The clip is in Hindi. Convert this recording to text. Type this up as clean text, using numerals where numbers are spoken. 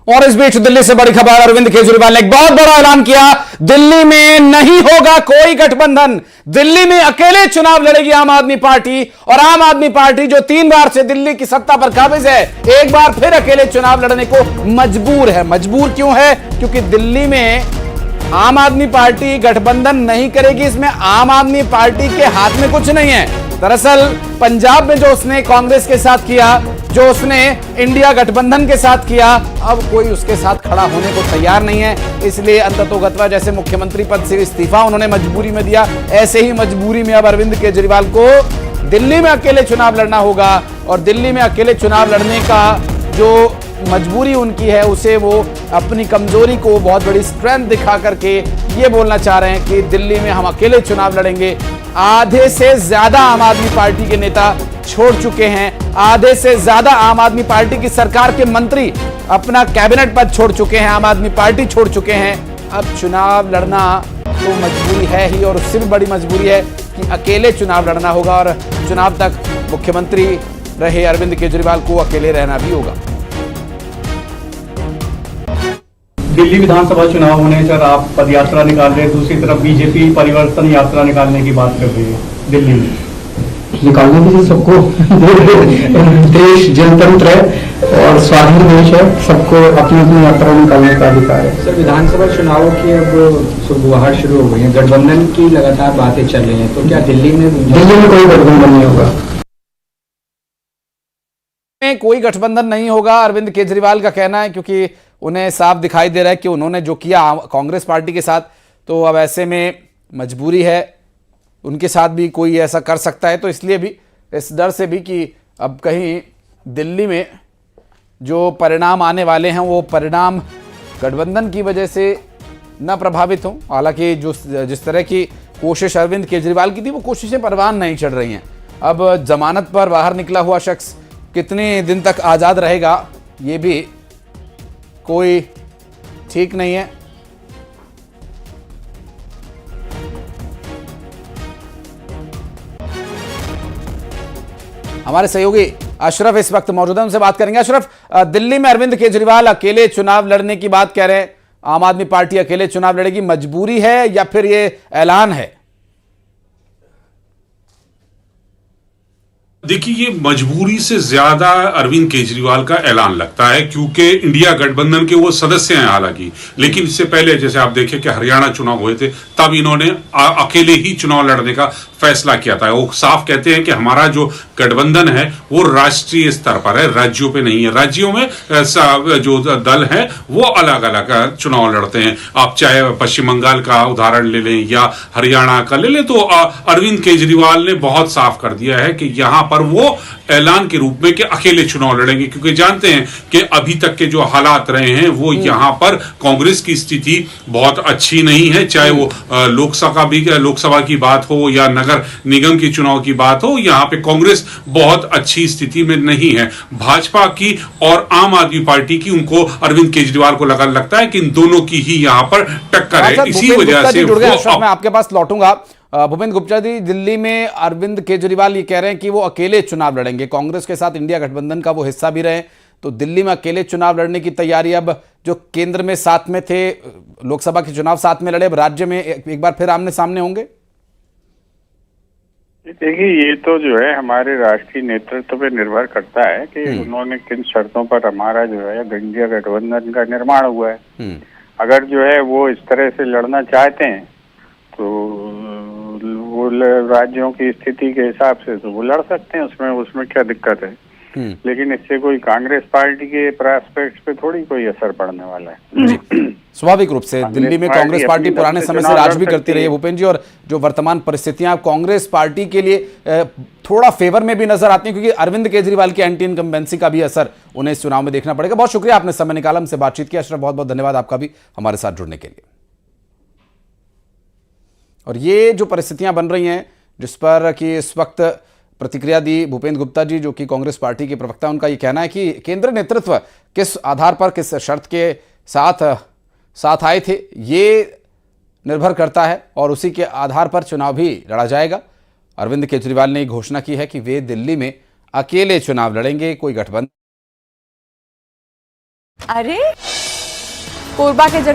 और इस बीच दिल्ली से बड़ी खबर, अरविंद केजरीवाल ने एक बहुत बड़ा ऐलान किया। दिल्ली में नहीं होगा कोई गठबंधन, दिल्ली में अकेले चुनाव लड़ेगी आम आदमी पार्टी। और आम आदमी पार्टी जो 3 बार से दिल्ली की सत्ता पर काबिज है, एक बार फिर अकेले चुनाव लड़ने को मजबूर है। मजबूर क्यों है? क्योंकि दिल्ली में आम आदमी पार्टी गठबंधन नहीं करेगी। इसमें आम आदमी पार्टी के हाथ में कुछ नहीं है। दरअसल पंजाब में जो उसने कांग्रेस के साथ किया, जो उसने इंडिया गठबंधन के साथ किया, अब कोई उसके साथ खड़ा होने को तैयार नहीं है। इसलिए अंततोगत्वा जैसे मुख्यमंत्री पद से इस्तीफा उन्होंने मजबूरी में दिया, ऐसे ही मजबूरी में अब अरविंद केजरीवाल को दिल्ली में अकेले चुनाव लड़ना होगा। और दिल्ली में अकेले चुनाव लड़ने का जो मजबूरी उनकी है, उसे वो अपनी कमजोरी को बहुत बड़ी स्ट्रेंथ दिखा करके ये बोलना चाह रहे हैं कि दिल्ली में हम अकेले चुनाव लड़ेंगे। आधे से ज्यादा आम आदमी पार्टी के नेता छोड़ चुके हैं, आधे से ज्यादा आम आदमी पार्टी की सरकार के मंत्री अपना कैबिनेट पद छोड़ चुके हैं, आम आदमी पार्टी छोड़ चुके हैं। अब चुनाव लड़ना तो मजबूरी है ही, और उससे भी बड़ी मजबूरी है कि अकेले चुनाव लड़ना होगा और चुनाव तक मुख्यमंत्री रहे अरविंद केजरीवाल को अकेले रहना भी होगा। दिल्ली विधानसभा चुनाव होने सर आप पदयात्रा निकाल रहे हैं, दूसरी तरफ बीजेपी परिवर्तन यात्रा निकालने की बात कर रही है। दिल्ली में निकालने के लिए सबको देश जनतंत्र है और स्वाधीन देश है, सबको अपनी अपनी यात्रा निकालने का अधिकार है। सर, विधानसभा चुनावों की अब सुबुहार शुरू हो गई है, गठबंधन की लगातार बातें चल रही हैं, तो क्या दिल्ली में कोई गठबंधन नहीं होगा? कोई गठबंधन नहीं होगा, अरविंद केजरीवाल का कहना है, क्योंकि उन्हें साफ दिखाई दे रहा है कि उन्होंने जो किया कांग्रेस पार्टी के साथ, तो अब ऐसे में मजबूरी है, उनके साथ भी कोई ऐसा कर सकता है। तो इसलिए भी, इस डर से भी कि अब कहीं दिल्ली में जो परिणाम आने वाले हैं वो परिणाम गठबंधन की वजह से न प्रभावित हों। हालांकि जो जिस तरह की कोशिश अरविंद केजरीवाल की थी, वो कोशिशें परवान नहीं चढ़ रही हैं। अब जमानत पर बाहर निकला हुआ शख्स कितने दिन तक आज़ाद रहेगा, ये भी कोई ठीक नहीं है। हमारे सहयोगी अशरफ इस वक्त मौजूद हैं, उनसे बात करेंगे। अशरफ, दिल्ली में अरविंद केजरीवाल अकेले चुनाव लड़ने की बात कह रहे हैं, आम आदमी पार्टी अकेले चुनाव लड़ेगी, मजबूरी है या फिर ये ऐलान है? देखिए, ये मजबूरी से ज्यादा अरविंद केजरीवाल का ऐलान लगता है, क्योंकि इंडिया गठबंधन के वो सदस्य हैं हालांकि, लेकिन इससे पहले जैसे आप देखें कि हरियाणा चुनाव हुए थे, तब इन्होंने अकेले ही चुनाव लड़ने का फैसला किया था। वो साफ कहते हैं कि हमारा जो गठबंधन है वो राष्ट्रीय स्तर पर है, राज्यों पे नहीं है। राज्यों में जो दल है वो अलग अलग चुनाव लड़ते हैं। आप चाहे पश्चिम बंगाल का उदाहरण ले लें या हरियाणा का ले लें, तो अरविंद केजरीवाल ने बहुत साफ कर दिया है कि यहां पर वो ऐलान के रूप में कि अकेले चुनाव लड़ेंगे, क्योंकि जानते हैं कि अभी तक के जो हालात रहे हैं वो यहां पर कांग्रेस की स्थिति बहुत अच्छी नहीं है। चाहे वो लोकसभा की बात हो या नगर निगम की चुनाव की बात हो, यहां पे कांग्रेस बहुत अच्छी स्थिति में नहीं है। भाजपा की और आम आदमी पार्टी की, उनको अरविंद केजरीवाल को लगता है कि इन दोनों की ही यहां पर टक्कर है। इसी वजह से मैं आपके पास लौटूंगा। भूपेंद्र गुप्ता जी, दिल्ली में अरविंद केजरीवाल ये कह रहे हैं कि वो अकेले चुनाव लड़ेंगे, कांग्रेस के साथ इंडिया गठबंधन का वो हिस्सा भी रहे, तो दिल्ली में अकेले चुनाव लड़ने की तैयारी। अब जो केंद्र में साथ में थे, लोकसभा के चुनाव साथ में लड़े, अब राज्य में एक बार फिर आमने सामने होंगे। देखिए, ये तो जो है हमारे राष्ट्रीय नेतृत्व पे निर्भर करता है कि उन्होंने किन शर्तों पर हमारा जो है इंडिया गठबंधन का निर्माण हुआ है। अगर जो है वो इस तरह से लड़ना चाहते हैं तो वो राज्यों की स्थिति के हिसाब से तो वो लड़ सकते हैं, उसमें क्या दिक्कत है। लेकिन इससे कोई कांग्रेस पार्टी के प्रॉस्पेक्ट्स पे थोड़ी कोई असर पड़ने वाला है। स्वाभाविक रूप से दिल्ली में कांग्रेस पार्टी पुराने समय से राज भी करती रही है भूपेंद्र जी, और जो वर्तमान परिस्थितियां कांग्रेस पार्टी के लिए थोड़ा फेवर में भी नजर आती हैं, क्योंकि अरविंद केजरीवाल की एंटी इनकम्बेंसी का भी असर उन्हें इस चुनाव में देखना पड़ेगा। बहुत शुक्रिया, आपने समय निकाला, हमसे बातचीत की। अशरफ, बहुत बहुत धन्यवाद आपका भी हमारे साथ जुड़ने के लिए। और ये जो परिस्थितियां बन रही हैं, जिस पर कि इस वक्त प्रतिक्रिया दी भूपेंद्र गुप्ता जी, जो कि कांग्रेस पार्टी के प्रवक्ता, उनका ये कहना है कि केंद्रीय नेतृत्व किस आधार पर, किस शर्त के साथ आए थे, ये निर्भर करता है और उसी के आधार पर चुनाव भी लड़ा जाएगा। अरविंद केजरीवाल ने घोषणा की है कि वे दिल्ली में अकेले चुनाव लड़ेंगे, कोई गठबंधन अरे कोरबा के जंगल